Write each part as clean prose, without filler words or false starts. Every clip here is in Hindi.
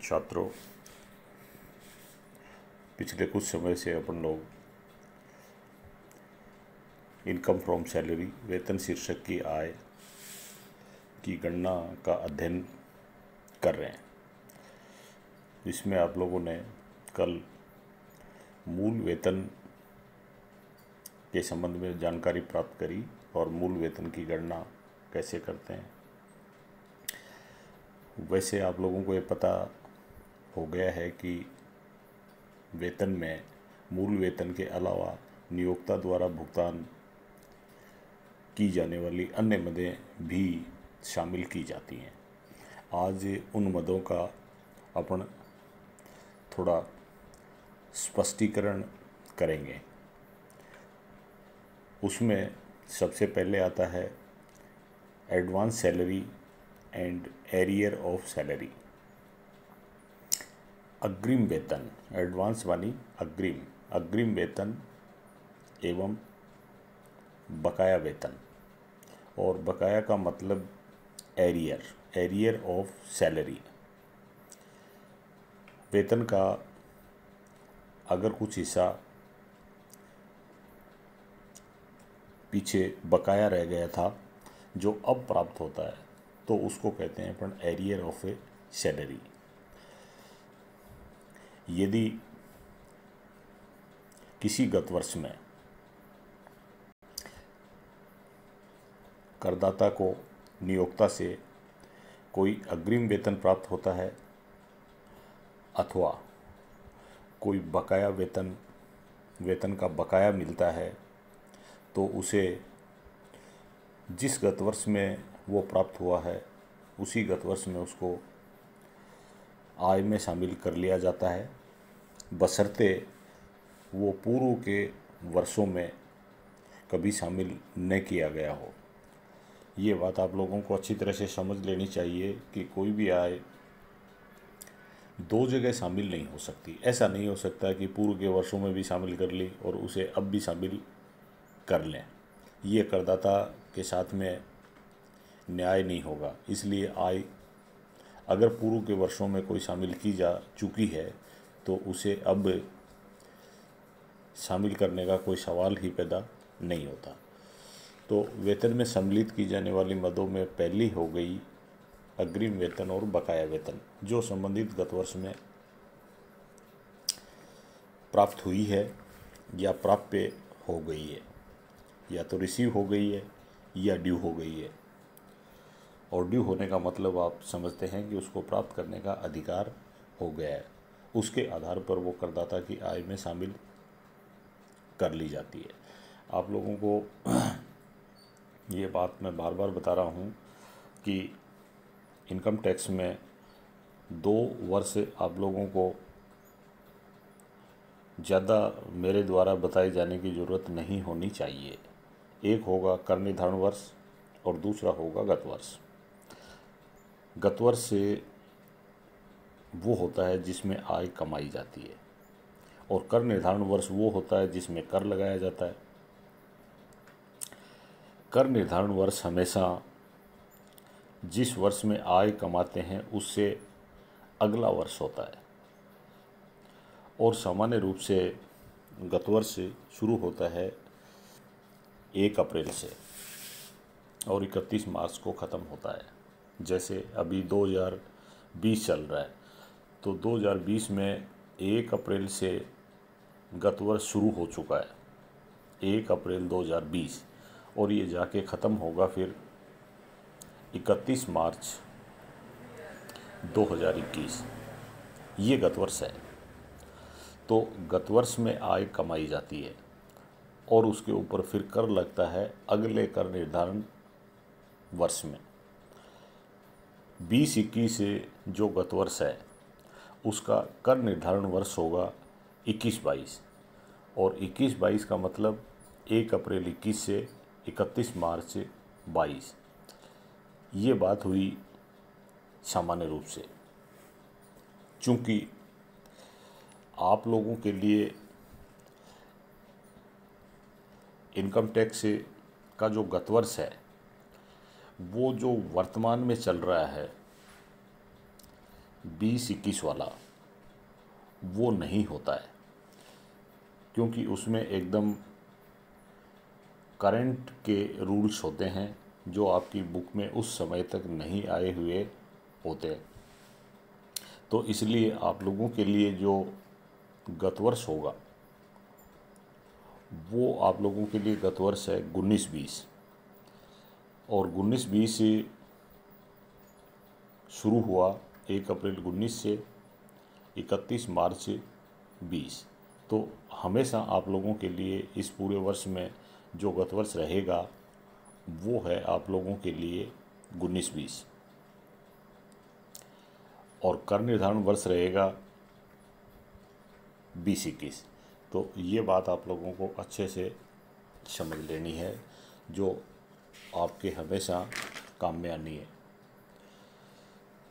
छात्रों, पिछले कुछ समय से अपन लोग इनकम फ्रॉम सैलरी, वेतन शीर्षक की आय की गणना का अध्ययन कर रहे हैं। इसमें आप लोगों ने कल मूल वेतन के संबंध में जानकारी प्राप्त करी और मूल वेतन की गणना कैसे करते हैं। वैसे आप लोगों को ये पता हो गया है कि वेतन में मूल वेतन के अलावा नियोक्ता द्वारा भुगतान की जाने वाली अन्य मदें भी शामिल की जाती हैं। आज उन मदों का अपन थोड़ा स्पष्टीकरण करेंगे। उसमें सबसे पहले आता है advance salary and arrear of salary. अग्रिम वेतन, एडवांस मानी अग्रिम वेतन एवं बकाया वेतन, और बकाया का मतलब एरियर ऑफ सैलरी। वेतन का अगर कुछ हिस्सा पीछे बकाया रह गया था जो अब प्राप्त होता है तो उसको कहते हैं अपन एरियर ऑफ ए सैलरी। यदि किसी गत वर्ष में करदाता को नियोक्ता से कोई अग्रिम वेतन प्राप्त होता है अथवा कोई बकाया वेतन का बकाया मिलता है तो उसे जिस गत वर्ष में वो प्राप्त हुआ है उसी गत वर्ष में उसको आय में शामिल कर लिया जाता है, बशर्ते वो पूर्व के वर्षों में कभी शामिल न किया गया हो। ये बात आप लोगों को अच्छी तरह से समझ लेनी चाहिए कि कोई भी आय दो जगह शामिल नहीं हो सकती। ऐसा नहीं हो सकता कि पूर्व के वर्षों में भी शामिल कर ली और उसे अब भी शामिल कर लें। ये करदाता के साथ में न्याय नहीं होगा। इसलिए आय अगर पूर्व के वर्षों में कोई शामिल की जा चुकी है तो उसे अब शामिल करने का कोई सवाल ही पैदा नहीं होता। तो वेतन में सम्मिलित की जाने वाली मदों में पहली हो गई अग्रिम वेतन और बकाया वेतन, जो संबंधित गत वर्ष में प्राप्त हुई है या प्राप्य हो गई है, या तो रिसीव हो गई है या ड्यू हो गई है। और ड्यू होने का मतलब आप समझते हैं कि उसको प्राप्त करने का अधिकार हो गया है। उसके आधार पर वो करदाता की आय में शामिल कर ली जाती है। आप लोगों को ये बात मैं बार बार बता रहा हूँ कि इनकम टैक्स में 2 वर्ष आप लोगों को ज़्यादा मेरे द्वारा बताए जाने की ज़रूरत नहीं होनी चाहिए। एक होगा कर निर्धारण वर्ष और दूसरा होगा गत वर्ष। गत वर्ष से वो होता है जिसमें आय कमाई जाती है और कर निर्धारण वर्ष वो होता है जिसमें कर लगाया जाता है। कर निर्धारण वर्ष हमेशा जिस वर्ष में आय कमाते हैं उससे अगला वर्ष होता है और सामान्य रूप से गत वर्ष शुरू होता है 1 अप्रैल से और 31 मार्च को ख़त्म होता है। जैसे अभी 2020 चल रहा है तो 2020 में 1 अप्रैल से गत वर्ष शुरू हो चुका है, 1 अप्रैल 2020, और ये जाके ख़त्म होगा फिर 31 मार्च 2021। ये गत वर्ष है। तो गत वर्ष में आय कमाई जाती है और उसके ऊपर फिर कर लगता है अगले कर निर्धारण वर्ष में। 2021 से जो गत वर्ष है उसका कर निर्धारण वर्ष होगा 21-22, और 21-22 का मतलब 1 अप्रैल 21 से 31 मार्च 22। ये बात हुई सामान्य रूप से। चूँकि आप लोगों के लिए इनकम टैक्स का जो गत वर्ष है वो जो वर्तमान में चल रहा है 20-21 वाला वो नहीं होता है, क्योंकि उसमें एकदम करंट के रूल्स होते हैं जो आपकी बुक में उस समय तक नहीं आए हुए होते। तो इसलिए आप लोगों के लिए जो गत वर्ष होगा वो आप लोगों के लिए गत वर्ष है 19-20, और 19-20 शुरू हुआ 1 अप्रैल 19 से 31 मार्च 20। तो हमेशा आप लोगों के लिए इस पूरे वर्ष में जो गत वर्ष रहेगा वो है आप लोगों के लिए 19-20, और कर निर्धारण वर्ष रहेगा 20-21। तो ये बात आप लोगों को अच्छे से समझ लेनी है, जो आपके हमेशा काम में आनी है।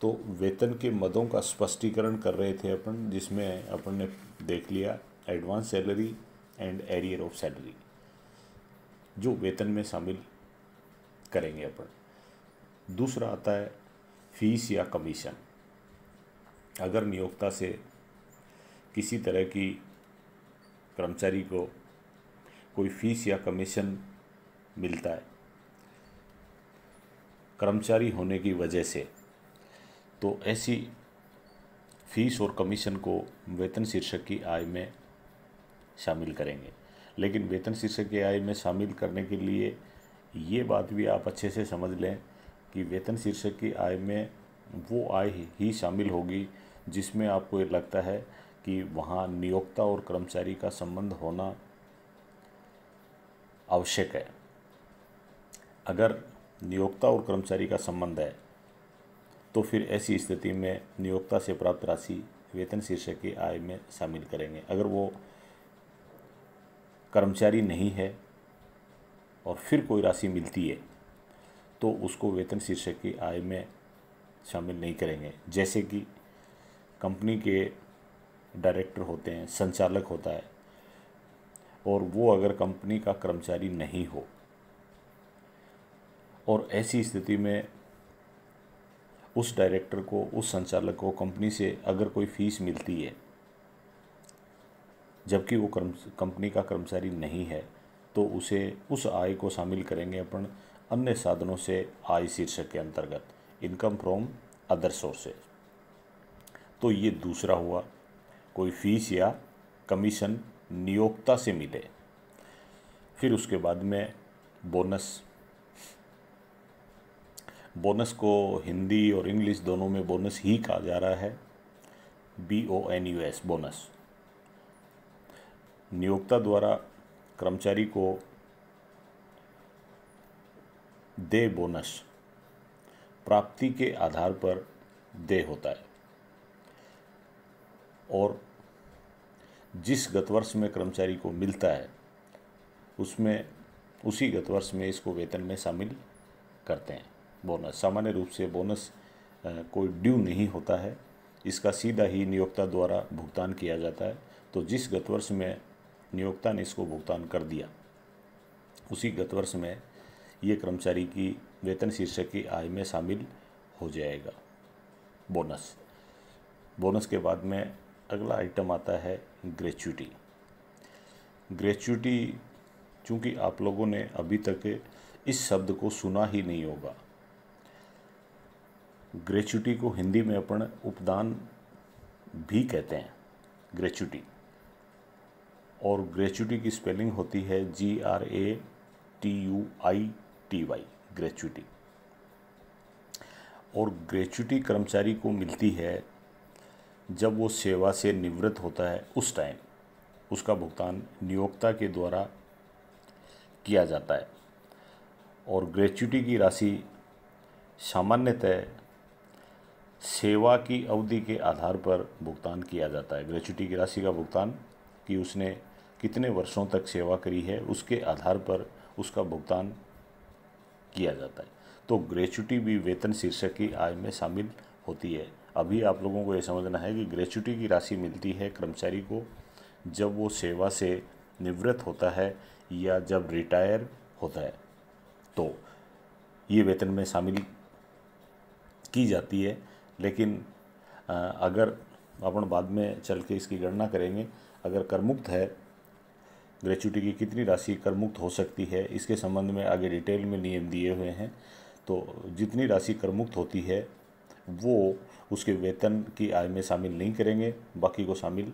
तो वेतन के मदों का स्पष्टीकरण कर रहे थे अपन, जिसमें अपन ने देख लिया advance salary and arrear of salary, जो वेतन में शामिल करेंगे अपन। दूसरा आता है फीस या कमीशन। अगर नियोक्ता से किसी तरह की कर्मचारी को कोई फीस या कमीशन मिलता है कर्मचारी होने की वजह से, तो ऐसी फीस और कमीशन को वेतन शीर्षक की आय में शामिल करेंगे। लेकिन वेतन शीर्षक की आय में शामिल करने के लिए ये बात भी आप अच्छे से समझ लें कि वेतन शीर्षक की आय में वो आय ही शामिल होगी जिसमें आपको ये लगता है कि वहाँ नियोक्ता और कर्मचारी का संबंध होना आवश्यक है। अगर नियोक्ता और कर्मचारी का संबंध है तो फिर ऐसी स्थिति में नियोक्ता से प्राप्त राशि वेतन शीर्षक की आय में शामिल करेंगे। अगर वो कर्मचारी नहीं है और फिर कोई राशि मिलती है तो उसको वेतन शीर्षक की आय में शामिल नहीं करेंगे। जैसे कि कंपनी के डायरेक्टर होते हैं, संचालक होता है, और वो अगर कंपनी का कर्मचारी नहीं हो और ऐसी स्थिति में उस डायरेक्टर को, उस संचालक को कंपनी से अगर कोई फीस मिलती है जबकि वो कंपनी का कर्मचारी नहीं है, तो उसे उस आय को शामिल करेंगे अपन अन्य साधनों से आय शीर्षक के अंतर्गत, इनकम फ्रॉम अदर सोर्सेज। तो ये दूसरा हुआ, कोई फीस या कमीशन नियोक्ता से मिले। फिर उसके बाद में बोनस। बोनस को हिंदी और इंग्लिश दोनों में बोनस ही कहा जा रहा है, BONUS, बोनस। नियोक्ता द्वारा कर्मचारी को दे बोनस प्राप्ति के आधार पर दे होता है, और जिस गत वर्ष में कर्मचारी को मिलता है उसमें उसी गत वर्ष में इसको वेतन में शामिल करते हैं बोनस। सामान्य रूप से बोनस कोई ड्यू नहीं होता है, इसका सीधा ही नियोक्ता द्वारा भुगतान किया जाता है। तो जिस गत वर्ष में नियोक्ता ने इसको भुगतान कर दिया उसी गत वर्ष में ये कर्मचारी की वेतन शीर्षक की आय में शामिल हो जाएगा बोनस। बोनस के बाद में अगला आइटम आता है ग्रेच्युटी। ग्रेच्युटी, चूँकि आप लोगों ने अभी तक इस शब्द को सुना ही नहीं होगा। ग्रेच्युटी को हिंदी में अपन उपदान भी कहते हैं, ग्रेच्युटी। और ग्रेच्युटी की स्पेलिंग होती है GRATUITY, ग्रेच्युटी। और ग्रेच्युटी कर्मचारी को मिलती है जब वो सेवा से निवृत्त होता है, उस टाइम उसका भुगतान नियोक्ता के द्वारा किया जाता है। और ग्रेच्युटी की राशि सामान्यतः सेवा की अवधि के आधार पर भुगतान किया जाता है। ग्रेच्युटी की राशि का भुगतान कि उसने कितने वर्षों तक सेवा करी है उसके आधार पर उसका भुगतान किया जाता है। तो ग्रेच्युटी भी वेतन शीर्षक की आय में शामिल होती है। अभी आप लोगों को ये समझना है कि ग्रेच्युटी की राशि मिलती है कर्मचारी को जब वो सेवा से निवृत्त होता है या जब रिटायर होता है, तो ये वेतन में शामिल की जाती है। लेकिन अगर अपन बाद में चल के इसकी गणना करेंगे, अगर करमुक्त है ग्रेच्युटी की कितनी राशि करमुक्त हो सकती है, इसके संबंध में आगे डिटेल में नियम दिए हुए हैं। तो जितनी राशि करमुक्त होती है वो उसके वेतन की आय में शामिल नहीं करेंगे, बाकी को शामिल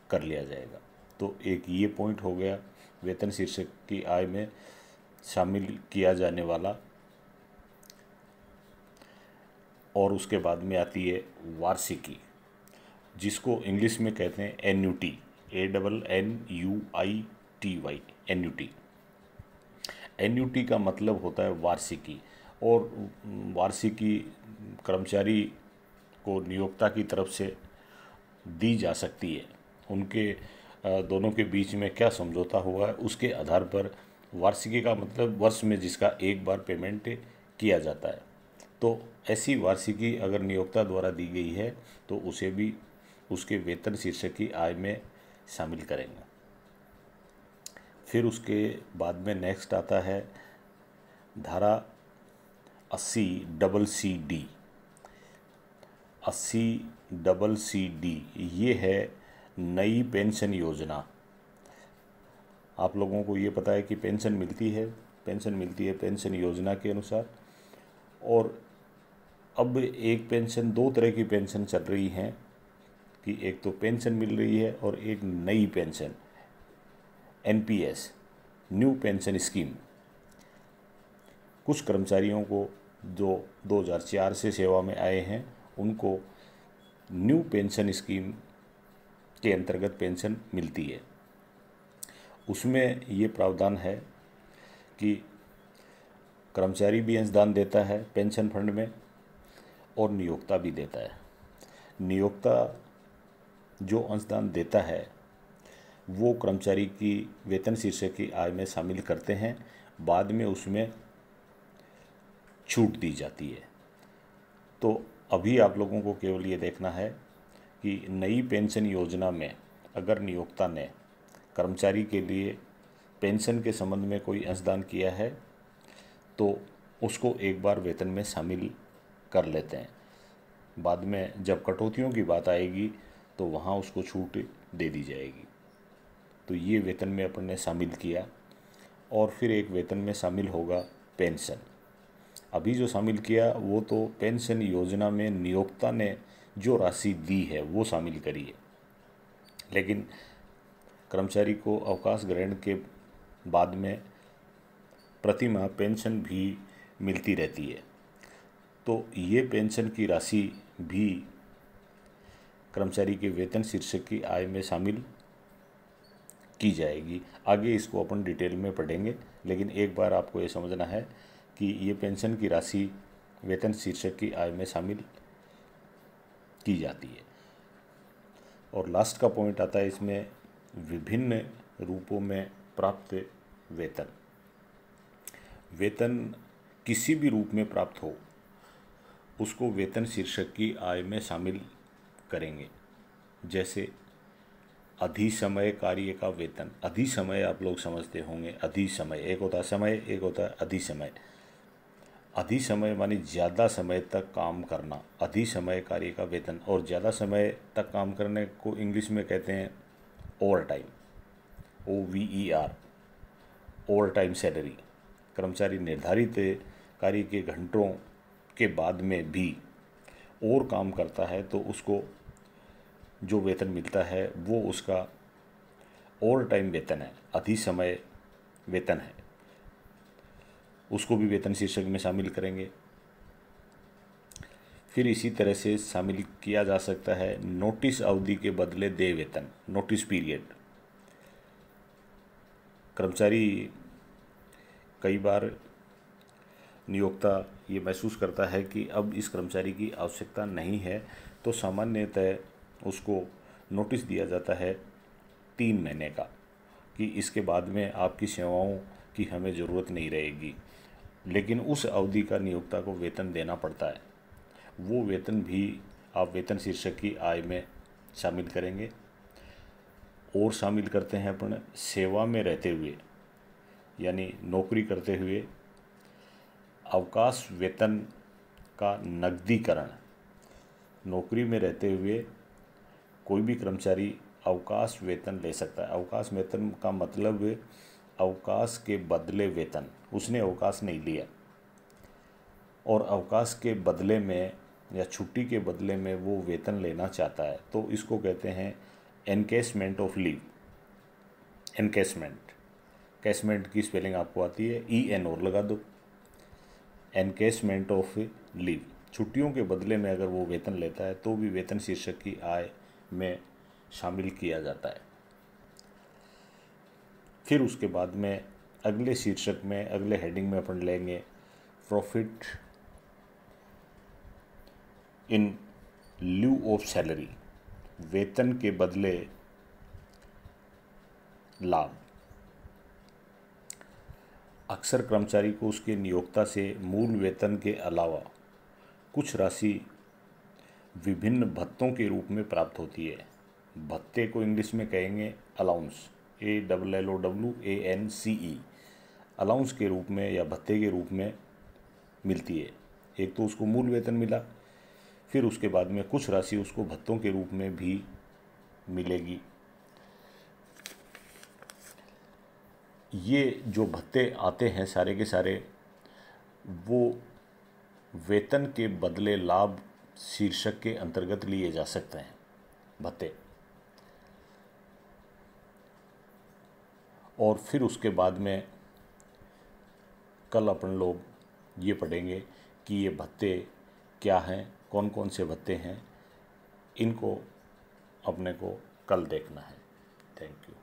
कर लिया जाएगा। तो एक ये पॉइंट हो गया वेतन शीर्षक की आय में शामिल किया जाने वाला। और उसके बाद में आती है वार्षिकी, जिसको इंग्लिश में कहते हैं एन्यूटी, ANNUITY, एन्यूटी। एन्यूटी का मतलब होता है वार्षिकी, और वार्षिकी कर्मचारी को नियोक्ता की तरफ से दी जा सकती है। उनके दोनों के बीच में क्या समझौता हुआ है उसके आधार पर वार्षिकी का मतलब वर्ष में जिसका एक बार पेमेंट किया जाता है। तो ऐसी वार्षिकी अगर नियोक्ता द्वारा दी गई है तो उसे भी उसके वेतन शीर्षक की आय में शामिल करेंगे। फिर उसके बाद में नेक्स्ट आता है धारा 80CC डी। ये है नई पेंशन योजना। आप लोगों को ये पता है कि पेंशन मिलती है पेंशन योजना के अनुसार। और अब एक पेंशन, दो तरह की पेंशन चल रही हैं कि एक तो पेंशन मिल रही है और एक नई pension NPS, new pension scheme. कुछ कर्मचारियों को जो 2004 से सेवा में आए हैं उनको न्यू पेंशन स्कीम के अंतर्गत पेंशन मिलती है। उसमें ये प्रावधान है कि कर्मचारी भी अंशदान देता है पेंशन फंड में और नियोक्ता भी देता है। नियोक्ता जो अंशदान देता है वो कर्मचारी की वेतन शीर्षक की आय में शामिल करते हैं, बाद में उसमें छूट दी जाती है। तो अभी आप लोगों को केवल ये देखना है कि नई पेंशन योजना में अगर नियोक्ता ने कर्मचारी के लिए पेंशन के संबंध में कोई अंशदान किया है तो उसको एक बार वेतन में शामिल कर लेते हैं। बाद में जब कटौतियों की बात आएगी तो वहाँ उसको छूट दे दी जाएगी। तो ये वेतन में अपन ने शामिल किया। और फिर एक वेतन में शामिल होगा पेंशन। अभी जो शामिल किया वो तो पेंशन योजना में नियोक्ता ने जो राशि दी है वो शामिल करी है, लेकिन कर्मचारी को अवकाश ग्रहण के बाद में प्रतिमाह पेंशन भी मिलती रहती है। तो ये पेंशन की राशि भी कर्मचारी के वेतन शीर्षक की आय में शामिल की जाएगी। आगे इसको अपन डिटेल में पढ़ेंगे, लेकिन एक बार आपको ये समझना है कि ये पेंशन की राशि वेतन शीर्षक की आय में शामिल की जाती है। और लास्ट का पॉइंट आता है इसमें विभिन्न रूपों में प्राप्त वेतन। वेतन किसी भी रूप में प्राप्त हो उसको वेतन शीर्षक की आय में शामिल करेंगे। जैसे अधिसमय कार्य का वेतन। अधिसमय आप लोग समझते होंगे। अधिसमय एक होता है समय, एक होता है अधिसमय। अधिसमय मानी ज़्यादा समय तक काम करना, अधिसमय कार्य का वेतन। और ज़्यादा समय तक काम करने को इंग्लिश में कहते हैं over time, OVER, over time salary. कर्मचारी निर्धारित कार्य के घंटों के बाद में भी और काम करता है तो उसको जो वेतन मिलता है वो उसका ओवर टाइम वेतन है, अधिसमय वेतन है। उसको भी वेतन शीर्षक में शामिल करेंगे। फिर इसी तरह से शामिल किया जा सकता है नोटिस अवधि के बदले देय वेतन, नोटिस पीरियड। कर्मचारी कई बार नियोक्ता ये महसूस करता है कि अब इस कर्मचारी की आवश्यकता नहीं है तो सामान्यतः उसको नोटिस दिया जाता है 3 महीने का कि इसके बाद में आपकी सेवाओं की हमें ज़रूरत नहीं रहेगी। लेकिन उस अवधि का नियोक्ता को वेतन देना पड़ता है। वो वेतन भी आप वेतन शीर्षक की आय में शामिल करेंगे। और शामिल करते हैं अपन सेवा में रहते हुए, यानी नौकरी करते हुए अवकाश वेतन का नकदीकरण। नौकरी में रहते हुए कोई भी कर्मचारी अवकाश वेतन ले सकता है। अवकाश वेतन का मतलब अवकाश के बदले वेतन, उसने अवकाश नहीं लिया और अवकाश के बदले में या छुट्टी के बदले में वो वेतन लेना चाहता है, तो इसको कहते हैं एनकेशमेंट ऑफ लीव। एनकेशमेंट, कैशमेंट की स्पेलिंग आपको आती है, EN और लगा दो। एनकेशमेंट ऑफ लीव, छुट्टियों के बदले में अगर वो वेतन लेता है तो भी वेतन शीर्षक की आय में शामिल किया जाता है। फिर उसके बाद में अगले शीर्षक में, अगले हेडिंग में अपन लेंगे profit in lieu of salary, वेतन के बदले लाभ। अक्सर कर्मचारी को उसके नियोक्ता से मूल वेतन के अलावा कुछ राशि विभिन्न भत्तों के रूप में प्राप्त होती है। भत्ते को इंग्लिश में कहेंगे अलाउंस, ALLOWANCE, अलाउंस के रूप में या भत्ते के रूप में मिलती है। एक तो उसको मूल वेतन मिला, फिर उसके बाद में कुछ राशि उसको भत्तों के रूप में भी मिलेगी। ये जो भत्ते आते हैं सारे के सारे, वो वेतन के बदले लाभ शीर्षक के अंतर्गत लिए जा सकते हैं भत्ते। और फिर उसके बाद में कल अपन लोग ये पढ़ेंगे कि ये भत्ते क्या हैं, कौन कौन से भत्ते हैं, इनको अपने को कल देखना है। Thank you.